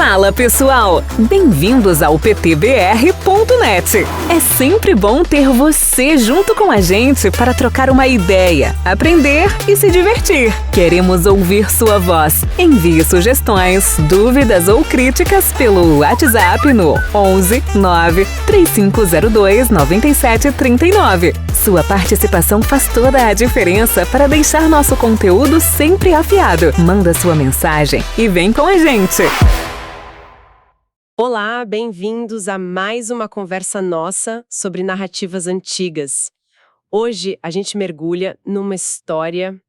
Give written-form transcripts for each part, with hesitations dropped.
Fala pessoal, bem-vindos ao ptbr.net. É sempre bom ter você junto com a gente para trocar uma ideia, aprender e se divertir. Queremos ouvir sua voz. Envie sugestões, dúvidas ou críticas pelo WhatsApp no 11 9 3502 9739. Sua participação faz toda a diferença para deixar nosso conteúdo sempre afiado. Manda sua mensagem e vem com a gente. Olá, bem-vindos a mais uma conversa nossa sobre narrativas antigas. Hoje a gente mergulha numa história,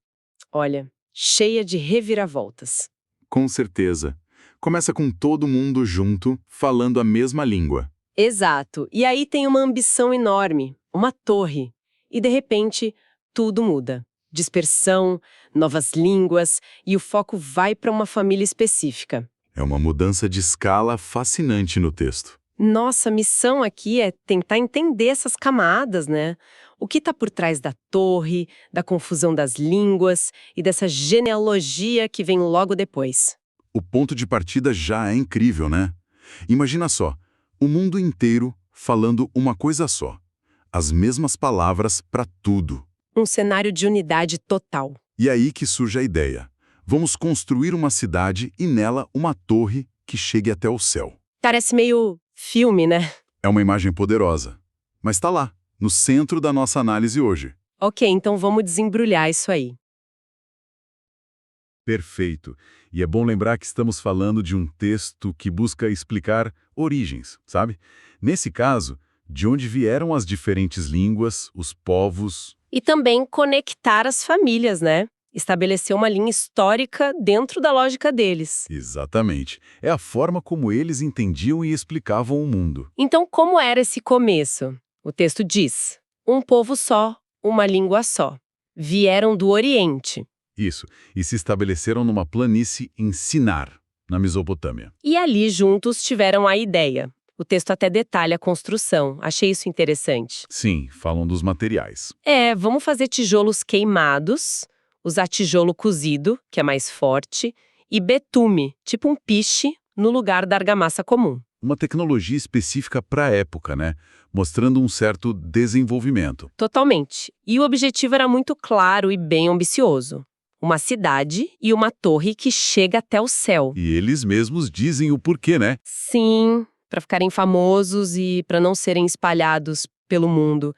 olha, cheia de reviravoltas. Com certeza. Começa com todo mundo junto, falando a mesma língua. Exato. E aí tem uma ambição enorme, uma torre. E de repente, tudo muda. Dispersão, novas línguas e o foco vai para uma família específica. É uma mudança de escala fascinante no texto. Nossa missão aqui é tentar entender essas camadas, né? O que está por trás da torre, da confusão das línguas e dessa genealogia que vem logo depois. O ponto de partida já é incrível, né? Imagina só, o mundo inteiro falando uma coisa só. As mesmas palavras para tudo. Um cenário de unidade total. E aí que surge a ideia. Vamos construir uma cidade e nela uma torre que chegue até o céu. Parece meio filme, né? É uma imagem poderosa, mas está lá, no centro da nossa análise hoje. Ok, então vamos desembrulhar isso aí. Perfeito. E é bom lembrar que estamos falando de um texto que busca explicar origens, sabe? Nesse caso, de onde vieram as diferentes línguas, os povos. E também conectar as famílias, né? Estabelecer uma linha histórica dentro da lógica deles. Exatamente. É a forma como eles entendiam e explicavam o mundo. Então, como era esse começo? O texto diz: um povo só, uma língua só. Vieram do Oriente. Isso. E se estabeleceram numa planície em Sinar, na Mesopotâmia. E ali juntos tiveram a ideia. O texto até detalha a construção. Achei isso interessante. Sim, falam dos materiais. Vamos fazer tijolos queimados, usar tijolo cozido, que é mais forte, e betume, tipo um piche, no lugar da argamassa comum. Uma tecnologia específica para a época, né? Mostrando um certo desenvolvimento. Totalmente. E o objetivo era muito claro e bem ambicioso. Uma cidade e uma torre que chega até o céu. E eles mesmos dizem o porquê, né? Sim, para ficarem famosos e para não serem espalhados pelo mundo.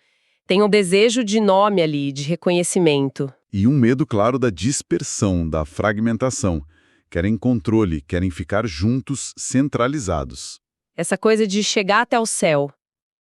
Tem um desejo de nome ali, de reconhecimento. E um medo, claro, da dispersão, da fragmentação. Querem controle, querem ficar juntos, centralizados. Essa coisa de chegar até o céu.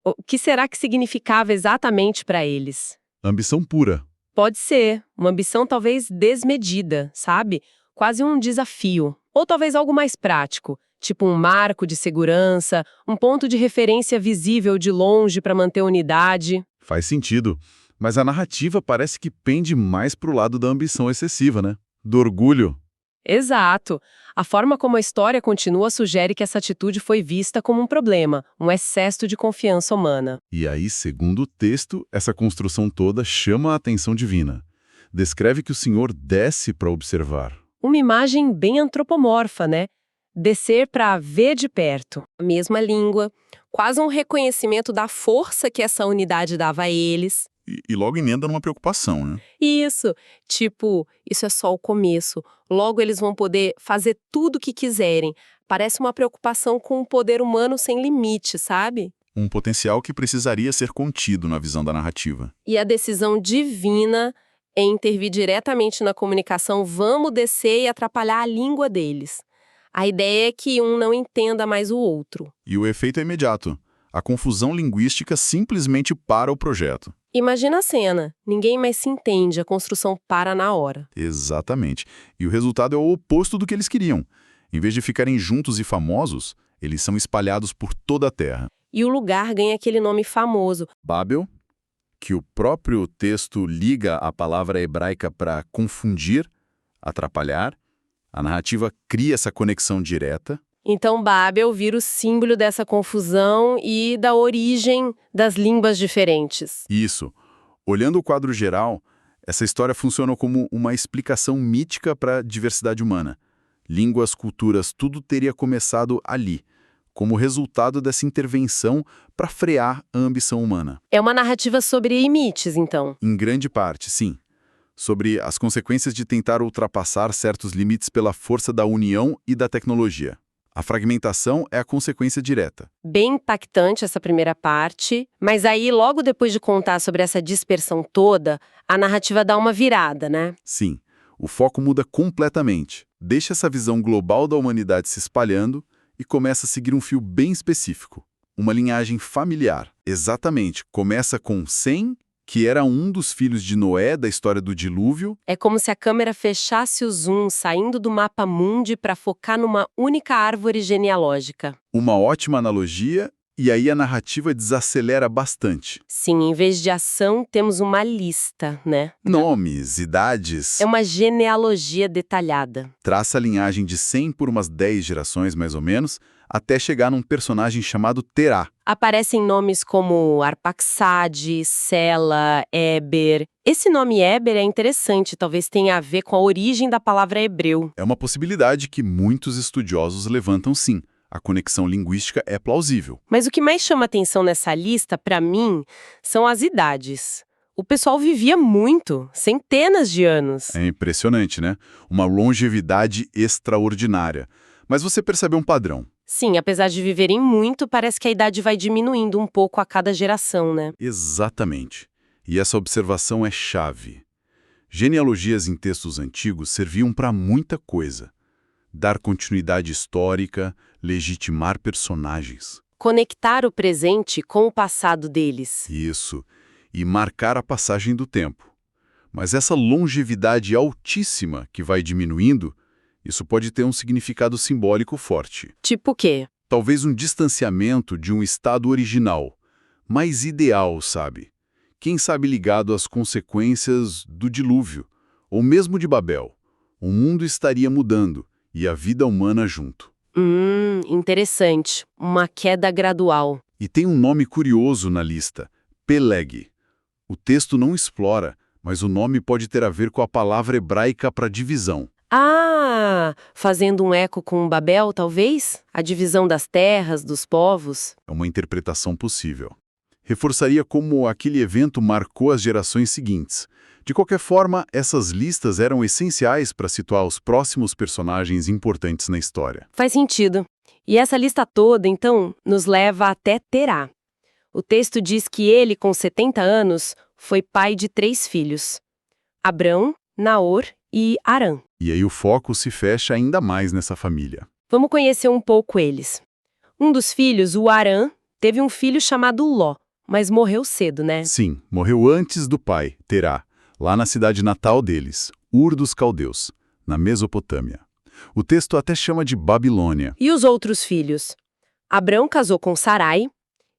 O que será que significava exatamente para eles? Ambição pura. Pode ser, uma ambição talvez desmedida, sabe? Quase um desafio. Ou talvez algo mais prático, tipo um marco de segurança, um ponto de referência visível de longe para manter a unidade. Faz sentido. Mas a narrativa parece que pende mais pro lado da ambição excessiva, né? Do orgulho. Exato. A forma como a história continua sugere que essa atitude foi vista como um problema, um excesso de confiança humana. E aí, segundo o texto, essa construção toda chama a atenção divina. Descreve que o Senhor desce para observar. Uma imagem bem antropomorfa, né? Descer para ver de perto. A mesma língua, quase um reconhecimento da força que essa unidade dava a eles. E logo emenda numa preocupação, né? Isso, tipo, isso é só o começo. Logo eles vão poder fazer tudo o que quiserem. Parece uma preocupação com o poder humano sem limite, sabe? Um potencial que precisaria ser contido na visão da narrativa. E a decisão divina é intervir diretamente na comunicação, vamos descer e atrapalhar a língua deles. A ideia é que um não entenda mais o outro. E o efeito é imediato. A confusão linguística simplesmente para o projeto. Imagina a cena. Ninguém mais se entende, a construção para na hora. Exatamente. E o resultado é o oposto do que eles queriam. Em vez de ficarem juntos e famosos, eles são espalhados por toda a terra. E o lugar ganha aquele nome famoso. Babel, que o próprio texto liga a palavra hebraica para confundir, atrapalhar. A narrativa cria essa conexão direta. Então Babel vira o símbolo dessa confusão e da origem das línguas diferentes. Isso. Olhando o quadro geral, essa história funciona como uma explicação mítica para a diversidade humana. Línguas, culturas, tudo teria começado ali, como resultado dessa intervenção para frear a ambição humana. É uma narrativa sobre limites, então. Em grande parte, sim. Sobre as consequências de tentar ultrapassar certos limites pela força da união e da tecnologia. A fragmentação é a consequência direta. Bem impactante essa primeira parte, mas aí, logo depois de contar sobre essa dispersão toda, a narrativa dá uma virada, né? Sim, o foco muda completamente. Deixa essa visão global da humanidade se espalhando e começa a seguir um fio bem específico. Uma linhagem familiar. Exatamente, começa com Sem, que era um dos filhos de Noé da história do dilúvio. É como se a câmera fechasse o zoom, saindo do mapa mundi para focar numa única árvore genealógica. Uma ótima analogia, e aí a narrativa desacelera bastante. Sim, em vez de ação, temos uma lista, né? Nomes, idades... É uma genealogia detalhada. Traça a linhagem de 100 por umas 10 gerações, mais ou menos, até chegar num personagem chamado Terá. Aparecem nomes como Arpaxade, Sela, Éber. Esse nome Éber é interessante, talvez tenha a ver com a origem da palavra hebreu. É uma possibilidade que muitos estudiosos levantam sim. A conexão linguística é plausível. Mas o que mais chama atenção nessa lista, para mim, são as idades. O pessoal vivia muito, centenas de anos. É impressionante, né? Uma longevidade extraordinária. Mas você percebe um padrão. Sim, apesar de viverem muito, parece que a idade vai diminuindo um pouco a cada geração, né? Exatamente. E essa observação é chave. Genealogias em textos antigos serviam para muita coisa. Dar continuidade histórica, legitimar personagens. Conectar o presente com o passado deles. Isso. E marcar a passagem do tempo. Mas essa longevidade altíssima que vai diminuindo, isso pode ter um significado simbólico forte. Tipo o quê? Talvez um distanciamento de um estado original, mais ideal, sabe? Quem sabe ligado às consequências do dilúvio, ou mesmo de Babel. O mundo estaria mudando, e a vida humana junto. Interessante. Uma queda gradual. E tem um nome curioso na lista, Peleg. O texto não explora, mas o nome pode ter a ver com a palavra hebraica para divisão. Ah, fazendo um eco com Babel, talvez? A divisão das terras, dos povos? É uma interpretação possível. Reforçaria como aquele evento marcou as gerações seguintes. De qualquer forma, essas listas eram essenciais para situar os próximos personagens importantes na história. Faz sentido. E essa lista toda, então, nos leva até Terá. O texto diz que ele, com 70 anos, foi pai de 3 filhos: Abrão, Naor e Harã. E aí o foco se fecha ainda mais nessa família. Vamos conhecer um pouco eles. Um dos filhos, o Harã, teve um filho chamado Ló, mas morreu cedo, né? Sim, morreu antes do pai, Terá, lá na cidade natal deles, Ur dos Caldeus, na Mesopotâmia. O texto até chama de Babilônia. E os outros filhos? Abrão casou com Sarai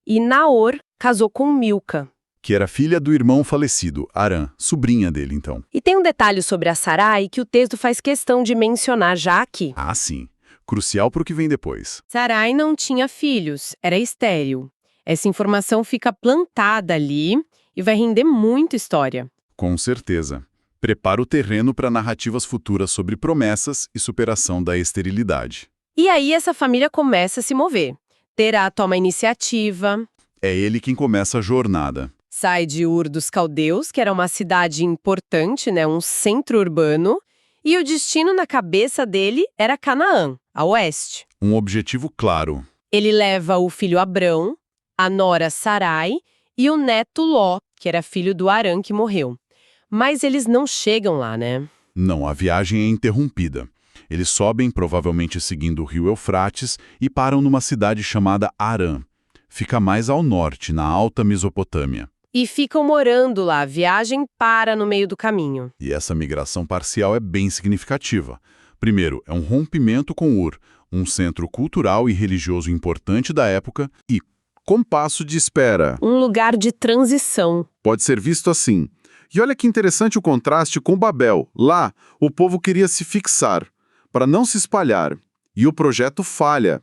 e Naor casou com Milca. Que era filha do irmão falecido, Harã, sobrinha dele, então. E tem um detalhe sobre a Sarai que o texto faz questão de mencionar já aqui. Ah, sim. Crucial para o que vem depois. Sarai não tinha filhos, era estéril. Essa informação fica plantada ali e vai render muita história. Com certeza. Prepara o terreno para narrativas futuras sobre promessas e superação da esterilidade. E aí essa família começa a se mover. Terá toma a iniciativa. É ele quem começa a jornada. Sai de Ur dos Caldeus, que era uma cidade importante, né, um centro urbano, e o destino na cabeça dele era Canaã, a oeste. Um objetivo claro. Ele leva o filho Abrão, a nora Sarai e o neto Ló, que era filho do Harã que morreu. Mas eles não chegam lá, né? Não, a viagem é interrompida. Eles sobem, provavelmente seguindo o rio Eufrates, e param numa cidade chamada Harã. Fica mais ao norte, na Alta Mesopotâmia. E ficam morando lá, a viagem para no meio do caminho. E essa migração parcial é bem significativa. Primeiro, é um rompimento com Ur, um centro cultural e religioso importante da época, e compasso de espera. Um lugar de transição. Pode ser visto assim. E olha que interessante o contraste com Babel. Lá, o povo queria se fixar, para não se espalhar, e o projeto falha.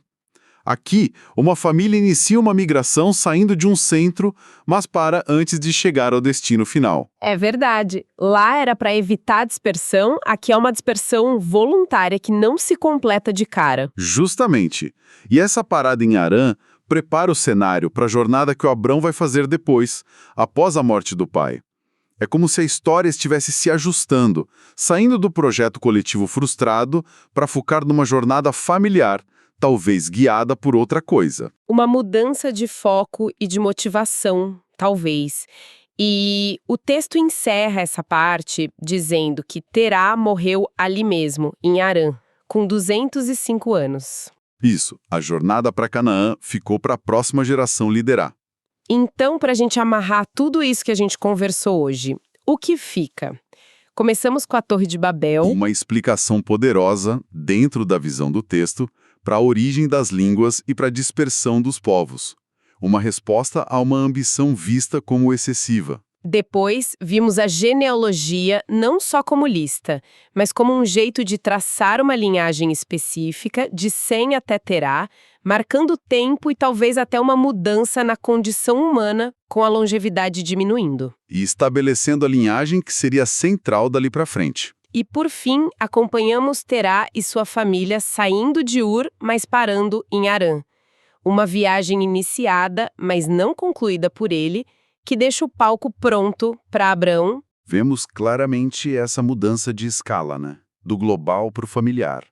Aqui, uma família inicia uma migração saindo de um centro, mas para antes de chegar ao destino final. É verdade. Lá era para evitar a dispersão, aqui é uma dispersão voluntária que não se completa de cara. Justamente. E essa parada em Harã prepara o cenário para a jornada que o Abrão vai fazer depois, após a morte do pai. É como se a história estivesse se ajustando, saindo do projeto coletivo frustrado para focar numa jornada familiar, talvez guiada por outra coisa. Uma mudança de foco e de motivação, talvez. E o texto encerra essa parte dizendo que Terá morreu ali mesmo, em Harã, com 205 anos. Isso, a jornada para Canaã ficou para a próxima geração liderar. Então, para a gente amarrar tudo isso que a gente conversou hoje, o que fica? Começamos com a Torre de Babel. Uma explicação poderosa, dentro da visão do texto, para a origem das línguas e para a dispersão dos povos. Uma resposta a uma ambição vista como excessiva. Depois, vimos a genealogia não só como lista, mas como um jeito de traçar uma linhagem específica, de Sem até Terá, marcando tempo e talvez até uma mudança na condição humana, com a longevidade diminuindo. E estabelecendo a linhagem que seria central dali para frente. E, por fim, acompanhamos Terá e sua família saindo de Ur, mas parando em Harã. Uma viagem iniciada, mas não concluída por ele, que deixa o palco pronto para Abrão. Vemos claramente essa mudança de escala, né? Do global para o familiar,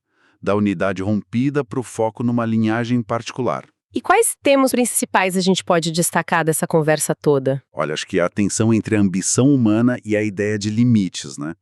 da unidade rompida para o foco numa linhagem particular. E quais temas principais a gente pode destacar dessa conversa toda? Olha, acho que a tensão entre a ambição humana e a ideia de limites, né?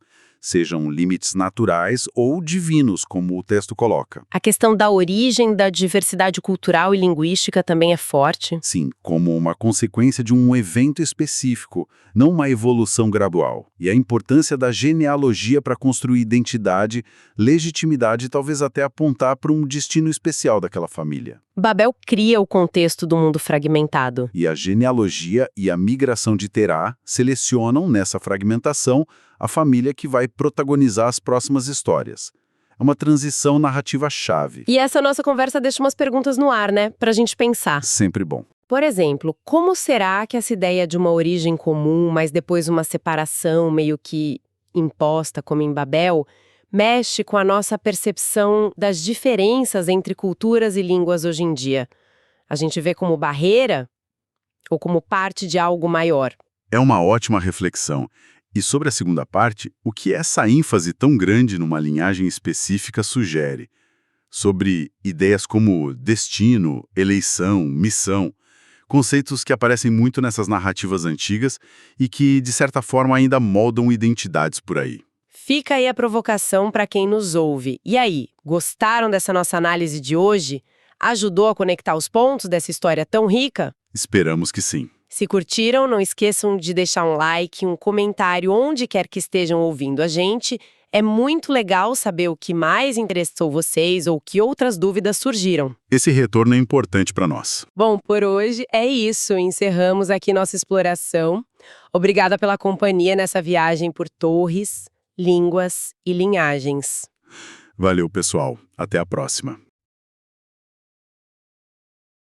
Sejam limites naturais ou divinos, como o texto coloca. A questão da origem da diversidade cultural e linguística também é forte. Sim, como uma consequência de um evento específico, não uma evolução gradual. E a importância da genealogia para construir identidade, legitimidade e talvez até apontar para um destino especial daquela família. Babel cria o contexto do mundo fragmentado. E a genealogia e a migração de Terá selecionam, nessa fragmentação, a família que vai protagonizar as próximas histórias. É uma transição narrativa-chave. E essa nossa conversa deixa umas perguntas no ar, né? Pra gente pensar. Sempre bom. Por exemplo, como será que essa ideia de uma origem comum, mas depois uma separação meio que imposta, como em Babel, mexe com a nossa percepção das diferenças entre culturas e línguas hoje em dia? A gente vê como barreira ou como parte de algo maior? É uma ótima reflexão. E sobre a segunda parte, o que essa ênfase tão grande numa linhagem específica sugere? Sobre ideias como destino, eleição, missão, conceitos que aparecem muito nessas narrativas antigas e que, de certa forma, ainda moldam identidades por aí. Fica aí a provocação para quem nos ouve. E aí, gostaram dessa nossa análise de hoje? Ajudou a conectar os pontos dessa história tão rica? Esperamos que sim. Se curtiram, não esqueçam de deixar um like, um comentário onde quer que estejam ouvindo a gente. É muito legal saber o que mais interessou vocês ou que outras dúvidas surgiram. Esse retorno é importante para nós. Bom, por hoje é isso. Encerramos aqui nossa exploração. Obrigada pela companhia nessa viagem por torres, línguas e linhagens. Valeu, pessoal. Até a próxima.